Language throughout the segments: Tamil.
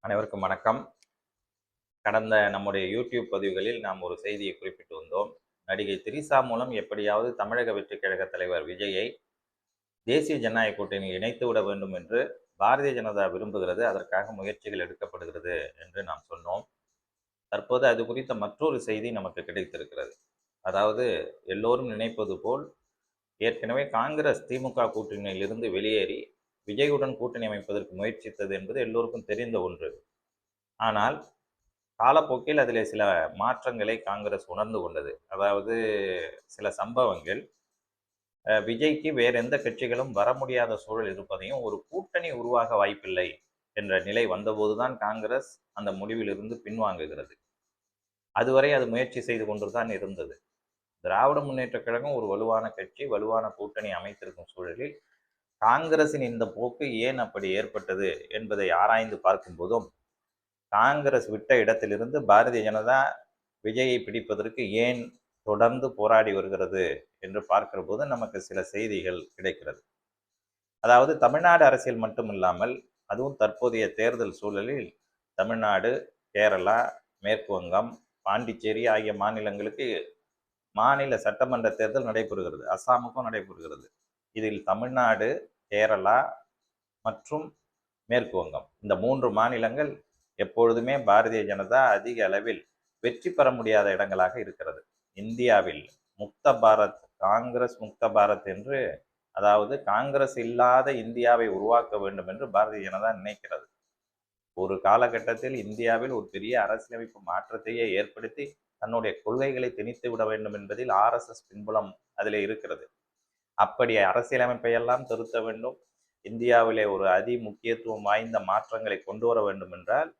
அனைவருக்கும் வணக்கம். கடந்த நம்முடைய யூடியூப் பதிவுகளில் நாம் ஒரு செய்தியை குறிப்பிட்டு வந்தோம். நடிகை திரிசா மூலம் எப்படியாவது தமிழக வெற்றிக் கழக தலைவர் விஜயை தேசிய ஜனநாயக கூட்டணியில் இணைத்து விட வேண்டும் என்று பாரதிய ஜனதா விரும்புகிறது. அதற்காக முயற்சிகள் எடுக்கப்படுகிறது என்று நாம் சொன்னோம். தற்போது அது குறித்த மற்றொரு செய்தி நமக்கு கிடைத்திருக்கிறது. அதாவது எல்லோரும் நினைப்பது போல் ஏற்கனவே காங்கிரஸ் திமுக கூட்டணியிலிருந்து வெளியேறி விஜயுடன் கூட்டணி அமைப்பதற்கு முயற்சித்தது என்பது எல்லோருக்கும் தெரிந்த ஒன்று. ஆனால் காலப்போக்கில் அதிலே சில மாற்றங்களை காங்கிரஸ் உணர்ந்து கொண்டது. அதாவது சில சம்பவங்கள் விஜய்க்கு வேற எந்த கட்சிகளும் வர முடியாத சூழல் இருப்பதையும், ஒரு கூட்டணி உருவாக வாய்ப்பில்லை என்ற நிலை வந்தபோதுதான் காங்கிரஸ் அந்த முடிவிலிருந்து பின்வாங்குகிறது. அதுவரை அது முயற்சி செய்து கொண்டுதான் இருந்தது. திராவிட முன்னேற்றக் கழகம் ஒரு வலுவான கட்சி, வலுவான கூட்டணி அமைத்திருக்கும் சூழலில் காங்கிரசின் இந்த போக்கு ஏன் அப்படி ஏற்பட்டது என்பதை ஆராய்ந்து பார்க்கும் போதும், காங்கிரஸ் விட்ட இடத்திலிருந்து பாரதிய ஜனதா விஜயை பிடிப்பதற்கு ஏன் தொடர்ந்து போராடி வருகிறது என்று பார்க்கிற போது நமக்கு சில செய்திகள் கிடைக்கிறது. அதாவது தமிழ்நாடு அரசியல் மட்டுமில்லாமல், அதுவும் தற்போதைய தேர்தல் சூழலில் தமிழ்நாடு, கேரளா, மேற்கு வங்கம், பாண்டிச்சேரி ஆகிய மாநிலங்களுக்கு மாநில சட்டமன்ற தேர்தல் நடைபெறுகிறது. அஸ்ஸாமுக்கும் நடைபெறுகிறது. இதில் தமிழ்நாடு, கேரளா மற்றும் மேற்கு வங்கம் இந்த 3 மாநிலங்கள் எப்பொழுதுமே பாரதிய ஜனதா அதிக அளவில் வெற்றி பெற முடியாத இடங்களாக இருக்கிறது. இந்தியாவில் முக்த பாரத், காங்கிரஸ் முக்த பாரத் என்று, அதாவது காங்கிரஸ் இல்லாத இந்தியாவை உருவாக்க வேண்டும் என்று பாரதிய ஜனதா நினைக்கிறது. ஒரு காலகட்டத்தில் இந்தியாவில் ஒரு பெரிய அரசியலமைப்பு மாற்றத்தையே ஏற்படுத்தி தன்னுடைய கொள்கைகளை திணித்து விட வேண்டும் என்பதில் RSS பின்புலம் அதில் இருக்கிறது. அப்படி அரசியலமைப்பை எல்லாம் திருத்த வேண்டும், இந்தியாவிலே ஒரு அதி முக்கியத்துவம் வாய்ந்த மாற்றங்களை கொண்டு வர வேண்டும் என்றால்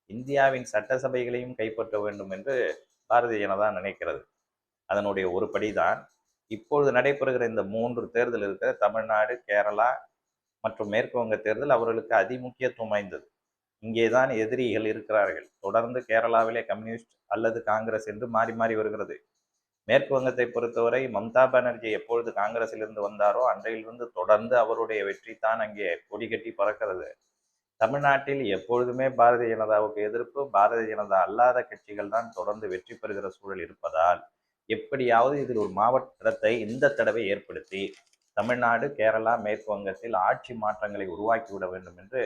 இந்தியாவின் சட்டசபைகளையும் கைப்பற்ற வேண்டும் என்று பாரதிய ஜனதா நினைக்கிறது. அதனுடைய ஒரு படிதான் இப்பொழுது நடைபெறுகிற இந்த 3 தேர்தல் இருக்கிற தமிழ்நாடு, கேரளா மற்றும் மேற்கு வங்க தேர்தல் அவர்களுக்கு அதிமுக்கியத்துவம் வாய்ந்தது. இங்கேதான் எதிரிகள் இருக்கிறார்கள். தொடர்ந்து கேரளாவிலே கம்யூனிஸ்ட் அல்லது காங்கிரஸ் என்று மாறி மாறி வருகிறது. மேற்கு வங்கத்தை பொறுத்தவரை மம்தா பானர்ஜி எப்பொழுது காங்கிரஸிலிருந்து வந்தாரோ அன்றையிலிருந்து தொடர்ந்து அவருடைய வெற்றி தான் அங்கே கொடி கட்டி பறக்கிறது. தமிழ்நாட்டில் எப்பொழுதுமே பாரதிய ஜனதாவுக்கு எதிர்ப்பு, பாரதிய ஜனதா அல்லாத கட்சிகள் தான் தொடர்ந்து வெற்றி பெறுகிற சூழல் இருப்பதால் எப்படியாவது இதில் ஒரு மாவட்டத்தை இந்த தடவை ஏற்படுத்தி தமிழ்நாடு, கேரளா, மேற்கு வங்கத்தில் ஆட்சி மாற்றங்களை உருவாக்கிவிட வேண்டும் என்று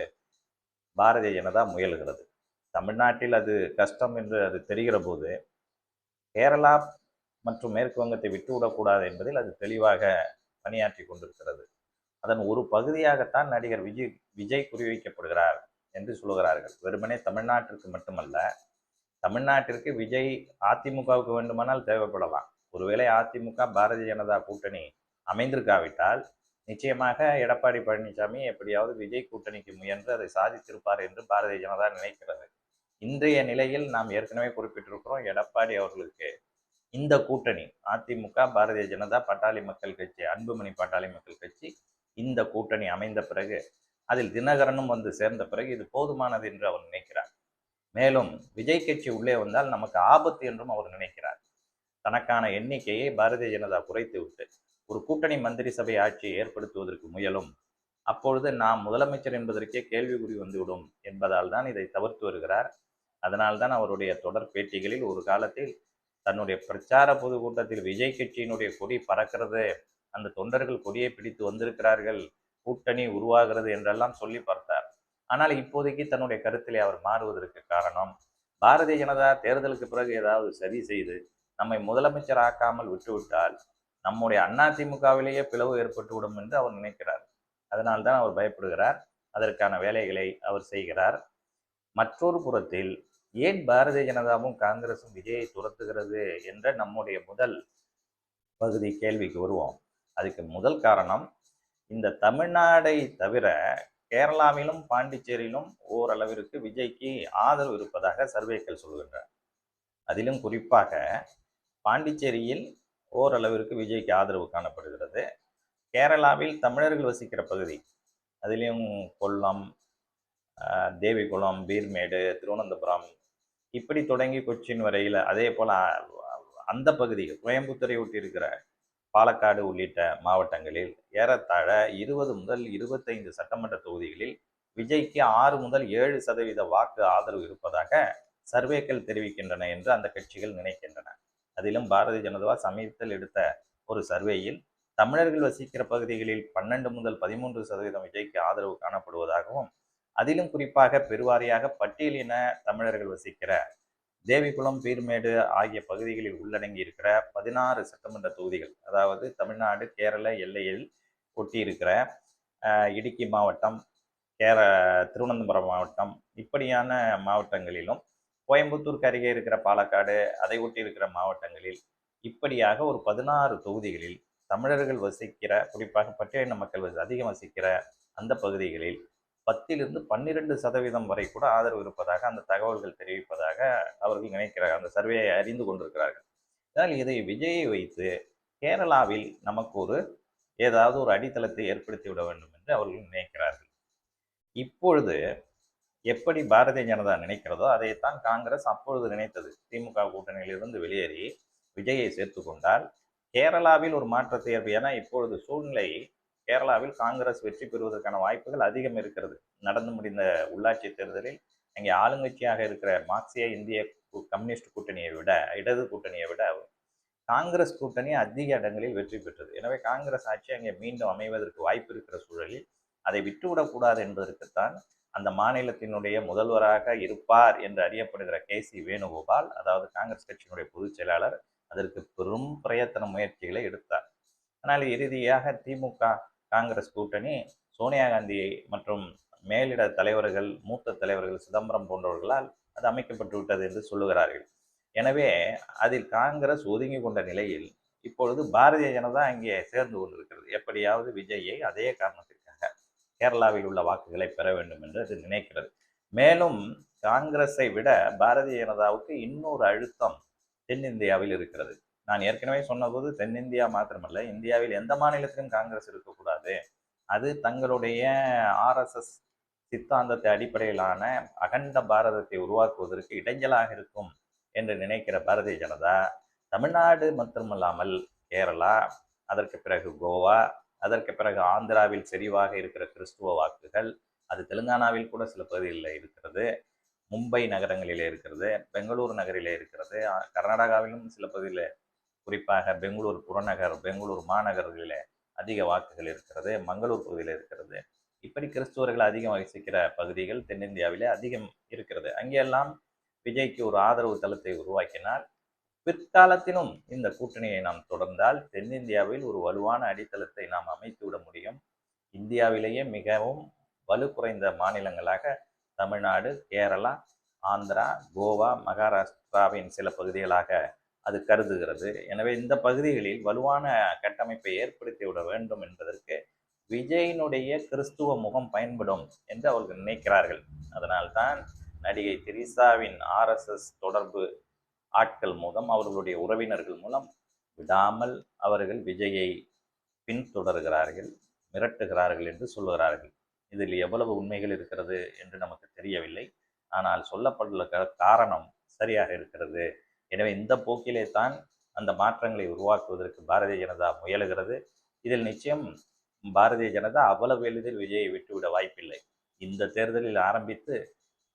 பாரதிய ஜனதா முயல்கிறது. தமிழ்நாட்டில் அது கஷ்டம் என்று அது தெரிகிற போது கேரளா மற்றும் மேற்கு வங்கத்தை விட்டுவிடக்கூடாது என்பதில் அது தெளிவாக பணியாற்றி கொண்டிருக்கிறது. அதன் ஒரு பகுதியாகத்தான் நடிகர் விஜய் குறிவைக்கப்படுகிறார் என்று சொல்லுகிறார்கள். வெறுமனே தமிழ்நாட்டிற்கு மட்டுமல்ல, தமிழ்நாட்டிற்கு விஜய் அதிமுகவுக்கு வேண்டுமானால் தேவைப்படலாம். ஒருவேளை அதிமுக பாரதிய ஜனதா கூட்டணி அமைந்திருக்காவிட்டால் நிச்சயமாக எடப்பாடி பழனிசாமி எப்படியாவது விஜய் கூட்டணிக்கு முயன்று அதை சாதித்திருப்பார் என்று பாரதிய ஜனதா நினைக்கிறது. இன்றைய நிலையில் நாம் ஏற்கனவே குறிப்பிட்டிருக்கிறோம், எடப்பாடி அவர்களுக்கு இந்த கூட்டணி அதிமுக, பாரதிய ஜனதா, பாட்டாளி மக்கள் கட்சி, அன்புமணி பாட்டாளி மக்கள் கட்சி இந்த கூட்டணி அமைந்த பிறகு, அதில் தினகரனும் வந்து சேர்ந்த பிறகு இது போதுமானது என்று அவர் நினைக்கிறார். மேலும் விஜய் கட்சி உள்ளே வந்தால் நமக்கு ஆபத்து என்றும் அவர் நினைக்கிறார். தனக்கான எண்ணிக்கையை பாரதிய ஜனதா குறைத்துவிட்டு ஒரு கூட்டணி மந்திரி சபை ஆட்சியை ஏற்படுத்துவதற்கு முயலும். அப்பொழுது நாம் முதலமைச்சர் என்பதற்கே கேள்விக்குறி வந்துவிடும் என்பதால் தான் இதை தவிர்த்து வருகிறார். அதனால்தான் அவருடைய தொடர் பேட்டிகளில் ஒரு காலத்தில் தன்னுடைய பிரச்சார பொதுக்கூட்டத்தில் விஜய் கட்சியினுடைய கொடி பறக்கிறது, அந்த தொண்டர்கள் கொடியை பிடித்து வந்திருக்கிறார்கள், கூட்டணி உருவாகிறது என்றெல்லாம் சொல்லி பார்த்தார். ஆனால் இப்போதைக்கு தன்னுடைய கருத்திலே அவர் மாறுவதற்கு காரணம், பாரதிய ஜனதா தேர்தலுக்கு பிறகு ஏதாவது சரி செய்து நம்மை முதலமைச்சர் ஆக்காமல் விட்டுவிட்டால் நம்முடைய அதிமுகவிலேயே பிளவு ஏற்பட்டுவிடும் என்று அவர் நினைக்கிறார். அதனால்தான் அவர் பயப்படுகிறார். அதற்கான வேலைகளை அவர் செய்கிறார். மற்றொரு புறத்தில் ஏன் பாரதிய ஜனதாவும் காங்கிரசும் விஜயை துரத்துகிறது என்ற நம்முடைய முதல் பகுதி கேள்விக்கு வருவோம். அதுக்கு முதல் காரணம், இந்த தமிழ்நாடை தவிர கேரளாவிலும் பாண்டிச்சேரியிலும் ஓரளவிற்கு விஜய்க்கு ஆதரவு இருப்பதாக சர்வேக்கள் சொல்கின்றன. அதிலும் குறிப்பாக பாண்டிச்சேரியில் ஓரளவிற்கு விஜய்க்கு ஆதரவு காணப்படுகிறது. கேரளாவில் தமிழர்கள் வசிக்கிற பகுதி, அதிலும் கொல்லம், தேவிகுளம், பீர்மேடு, திருவனந்தபுரம் இப்படி தொடங்கி கொச்சின் வரையில், அதே போல் அந்த பகுதிகள் கோயம்புத்தூரை ஒட்டி இருக்கிற பாலக்காடு உள்ளிட்ட மாவட்டங்களில் ஏறத்தாழ 20 முதல் 25 சட்டமன்ற தொகுதிகளில் விஜய்க்கு 6 முதல் 7% வாக்கு ஆதரவு இருப்பதாக சர்வேக்கள் தெரிவிக்கின்றன என்று அந்த கட்சிகள் நினைக்கின்றன. அதிலும் பாரதிய ஜனதா சமீபத்தில் எடுத்த ஒரு சர்வேயில் தமிழர்கள் வசிக்கிற பகுதிகளில் 12 முதல் 13% விஜய்க்கு ஆதரவு காணப்படுவதாகவும், அதிலும் குறிப்பாக பெருவாரியாக பட்டியலின தமிழர்கள் வசிக்கிற தேவிகுளம், பீர்மேடு ஆகிய பகுதிகளில் உள்ளடங்கி இருக்கிற 16 சட்டமன்ற தொகுதிகள், அதாவது தமிழ்நாடு கேரள எல்லையில் ஒட்டியிருக்கிற இடுக்கி மாவட்டம், திருவனந்தபுரம் மாவட்டம், இப்படியான மாவட்டங்களிலும், கோயம்புத்தூருக்கு அருகே இருக்கிற பாலக்காடு, அதை ஒட்டி இருக்கிற மாவட்டங்களில், இப்படியாக ஒரு 16 தொகுதிகளில் தமிழர்கள் வசிக்கிற, குறிப்பாக பட்டியலின மக்கள் அதிகம் வசிக்கிற அந்த பகுதிகளில் 10 12% வரை கூட ஆதரவு இருப்பதாக அந்த தகவல்கள் தெரிவிப்பதாக அவர்கள் நினைக்கிறார்கள். அந்த சர்வேயை அறிந்து கொண்டிருக்கிறார்கள். அதனால் இதை விஜயை வைத்து கேரளாவில் நமக்கு ஏதாவது ஒரு அடித்தளத்தை ஏற்படுத்தி விட வேண்டும் என்று அவர்கள் நினைக்கிறார்கள். இப்பொழுது எப்படி பாரதிய ஜனதா நினைக்கிறதோ அதைத்தான் காங்கிரஸ் அப்பொழுது நினைத்தது. திமுக கூட்டணியிலிருந்து வெளியேறி விஜயை சேர்த்து கொண்டால் கேரளாவில் ஒரு மாற்றத்தை ஏன்னா இப்பொழுது சூழ்நிலை கேரளாவில் காங்கிரஸ் வெற்றி பெறுவதற்கான வாய்ப்புகள் அதிகம் இருக்கிறது. நடந்து முடிந்த உள்ளாட்சி தேர்தலில் அங்கே ஆளுங்கட்சியாக இருக்கிற மார்க்சிய இந்திய கம்யூனிஸ்ட் கூட்டணியை விட, இடது கூட்டணியை விட காங்கிரஸ் கூட்டணி அதிக இடங்களில் வெற்றி பெற்றது. எனவே காங்கிரஸ் ஆட்சி அங்கே மீண்டும் அமைவதற்கு வாய்ப்பு இருக்கிற சூழலில் அதை விட்டுவிடக்கூடாது என்பதற்குத்தான் அந்த மாநிலத்தினுடைய முதல்வராக இருப்பார் என்று அறியப்படுகிற KC வேணுகோபால், அதாவது காங்கிரஸ் கட்சியினுடைய பொதுச் செயலாளர், அதற்கு பெரும் பிரயத்தன முயற்சிகளை எடுத்தார். ஆனால் இறுதியாக திமுக காங்கிரஸ் கூட்டணி சோனியா காந்தியை மற்றும் மேலிட தலைவர்கள், மூத்த தலைவர்கள் சிதம்பரம் போன்றவர்களால் அது அமைக்கப்பட்டு விட்டது என்று சொல்லுகிறார்கள். எனவே அதில் காங்கிரஸ் ஒதுங்கி கொண்ட நிலையில் இப்பொழுது பாரதிய ஜனதா அங்கே சேர்ந்து கொண்டிருக்கிறது. எப்படியாவது விஜயை அதே காரணத்திற்காக கேரளாவில் உள்ள வாக்குகளை பெற வேண்டும் என்று அது நினைக்கிறது. மேலும் காங்கிரஸை விட பாரதிய ஜனதாவுக்கு இன்னொரு அழுத்தம் தென்னிந்தியாவில் இருக்கிறது. நான் ஏற்கனவே சொன்னபோது தென்னிந்தியா மாத்திரமல்ல, இந்தியாவில் எந்த மாநிலத்திலும் காங்கிரஸ் இருக்கக்கூடாது, அது தங்களுடைய RSS சித்தாந்தத்தை அடிப்படையிலான அகண்ட பாரதத்தை உருவாக்குவதற்கு இடைஞ்சலாக இருக்கும் என்று நினைக்கிற பாரதிய ஜனதா தமிழ்நாடு மட்டுமல்லாமல் கேரளா, அதற்கு பிறகு கோவா, அதற்கு பிறகு ஆந்திராவில் செறிவாக இருக்கிற கிறிஸ்துவ வாக்குகள், அது தெலுங்கானாவில் கூட சில பகுதிகளில் இருக்கிறது, மும்பை நகரங்களிலே இருக்கிறது, பெங்களூரு நகரிலே இருக்கிறது, கர்நாடகாவிலும் சில பகுதியில், குறிப்பாக பெங்களூர் புறநகர், பெங்களூர் மாநகர்களிலே அதிக வாக்குகள் இருக்கிறது, மங்களூர் பகுதியில் இருக்கிறது. இப்படி கிறிஸ்துவர்கள் அதிகம் வசிக்கிற பகுதிகள் தென்னிந்தியாவிலே அதிகம் இருக்கிறது. அங்கெல்லாம் விஜய்க்கு ஒரு ஆதரவு தளத்தை உருவாக்கினால், பிற்காலத்திலும் இந்த கூட்டணியை நாம் தொடர்ந்தால் தென்னிந்தியாவில் ஒரு வலுவான அடித்தளத்தை நாம் அமைத்து விட முடியும். இந்தியாவிலேயே மிகவும் வலு குறைந்த மாநிலங்களாக தமிழ்நாடு, கேரளா, ஆந்திரா, கோவா, மகாராஷ்டிராவின் சில பகுதிகளாக அது கருதுகிறது. எனவே இந்த பகுதிகளில் வலுவான கட்டமைப்பை ஏற்படுத்தி விட வேண்டும் என்பதற்கு விஜயினுடைய கிறிஸ்துவ முகம் பயன்படும் என்று அவர்கள் நினைக்கிறார்கள். அதனால்தான் நடிகை திரிசாவின் RSS தொடர்பு ஆட்கள் மூலம், அவர்களுடைய உறவினர்கள் மூலம் விடாமல் அவர்கள் விஜயை பின்தொடர்கிறார்கள், மிரட்டுகிறார்கள் என்று சொல்லுகிறார்கள். இதில் எவ்வளவு உண்மைகள் இருக்கிறது என்று நமக்கு தெரியவில்லை. ஆனால் சொல்லப்பட்டுள்ள காரணம் சரியாக இருக்கிறது. எனவே இந்த போக்கிலே தான் அந்த மாற்றங்களை உருவாக்குவதற்கு பாரதிய ஜனதா முயலுகிறது. இதில் நிச்சயம் பாரதிய ஜனதா அவ்வளவு எளிதில் விஜயை விட்டுவிட வாய்ப்பில்லை. இந்த தேர்தலில் ஆரம்பித்து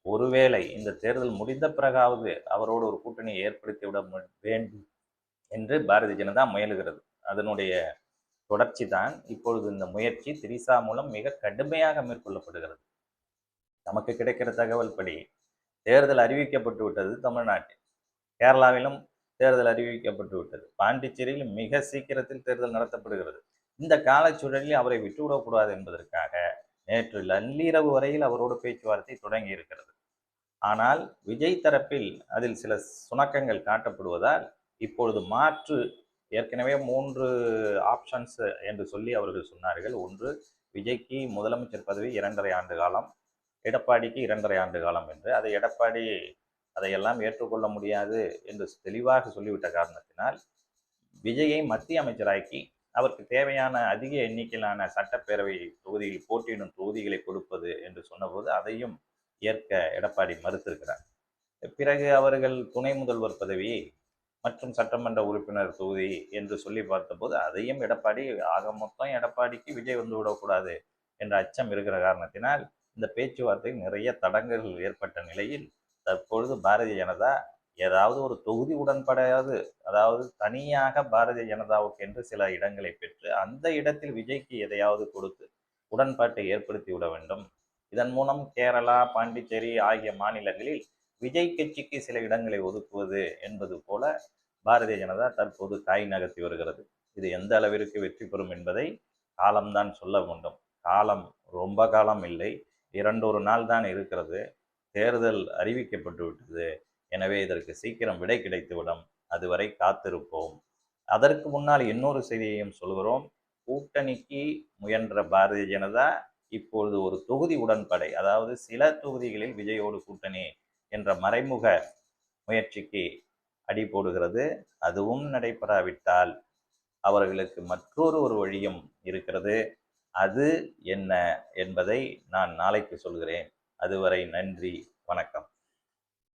ஒருவேளை இந்த தேர்தல் முடிந்த பிறகாவது அவரோடு ஒரு கூட்டணியை ஏற்படுத்தி விட வேண்டும் என்று பாரதிய ஜனதா முயலுகிறது. அதனுடைய தொடர்ச்சி தான் இப்பொழுது இந்த முயற்சி திரிசா மூலம் மிக கடுமையாக மேற்கொள்ளப்படுகிறது. நமக்கு கிடைக்கிற தகவல் படி தேர்தல் அறிவிக்கப்பட்டு விட்டது தமிழ்நாட்டில், கேரளாவிலும் தேர்தல் அறிவிக்கப்பட்டு விட்டது, பாண்டிச்சேரியில் மிக சீக்கிரத்தில் தேர்தல் நடத்தப்படுகிறது. இந்த காலச்சூழலில் அவரை விட்டுவிடக்கூடாது என்பதற்காக நேற்று நள்ளிரவு வரையில் அவரோடு பேச்சுவார்த்தை தொடங்கி இருக்கிறது. ஆனால் விஜய் தரப்பில் அதில் சில சுணக்கங்கள் காட்டப்படுவதால் இப்பொழுது மாற்று, ஏற்கனவே 3 ஆப்ஷன்ஸ் என்று சொல்லி அவர்கள் சொன்னார்கள். ஒன்று, விஜய்க்கு முதலமைச்சர் பதவி 2.5 ஆண்டு காலம், எடப்பாடிக்கு 2.5 ஆண்டு காலம் என்று. அதை எடப்பாடி அதையெல்லாம் ஏற்றுக்கொள்ள முடியாது என்று தெளிவாக சொல்லிவிட்ட காரணத்தினால் விஜயை மத்திய அமைச்சராக்கி அவருக்கு தேவையான அதிக எண்ணிக்கையிலான சட்டப்பேரவை தொகுதியில் போட்டியிடும் தொகுதிகளை கொடுப்பது என்று சொன்னபோது அதையும் ஏற்க எடப்பாடி மறுத்திருக்கிறார். பிறகு அவர்கள் துணை முதல்வர் பதவி மற்றும் சட்டமன்ற உறுப்பினர் தொகுதி என்று சொல்லி பார்த்தபோது அதையும் எடப்பாடி, ஆக மொத்தம் எடப்பாடிக்கு விஜய் வந்து விடக்கூடாது என்ற அச்சம் இருக்கிற காரணத்தினால் இந்த பேச்சுவார்த்தை நிறைய தடங்கல்கள் ஏற்பட்ட நிலையில் தற்பொழுது பாரதிய ஜனதா ஏதாவது ஒரு தொகுதி உடன்படையாவது, அதாவது தனியாக பாரதிய ஜனதாவுக்கு என்று சில இடங்களை பெற்று அந்த இடத்தில் விஜய்க்கு எதையாவது கொடுத்து உடன்பாட்டை ஏற்படுத்தி விட வேண்டும். இதன் மூலம் கேரளா, பாண்டிச்சேரி ஆகிய மாநிலங்களில் விஜய் கட்சிக்கு சில இடங்களை ஒதுக்குவது என்பது போல பாரதிய ஜனதா தற்போது காய் நகர்த்தி வருகிறது. இது எந்த அளவிற்கு வெற்றி பெறும் என்பதை காலம்தான் சொல்ல வேண்டும். காலம் ரொம்ப காலம் இல்லை, 2 நாள் தான் இருக்கிறது. தேர்தல் அறிவிக்கப்பட்டு விட்டது. எனவே இதற்கு சீக்கிரம் விடை கிடைத்துவிடும். அதுவரை காத்திருப்போம். அதற்கு முன்னால் இன்னொரு செய்தியையும் சொல்கிறோம். கூட்டணிக்கு முயன்ற பாரதிய ஜனதா இப்பொழுது ஒரு தொகுதி உடன்படை, அதாவது சில தொகுதிகளில் விஜயோடு கூட்டணி என்ற மறைமுக முயற்சிக்கு அடி போடுகிறது. அதுவும் நடைபெறாவிட்டால் அவர்களுக்கு மற்றொரு வழியும் இருக்கிறது. அது என்ன என்பதை நான் நாளைக்கு சொல்கிறேன். அதுவரை நன்றி, வணக்கம்.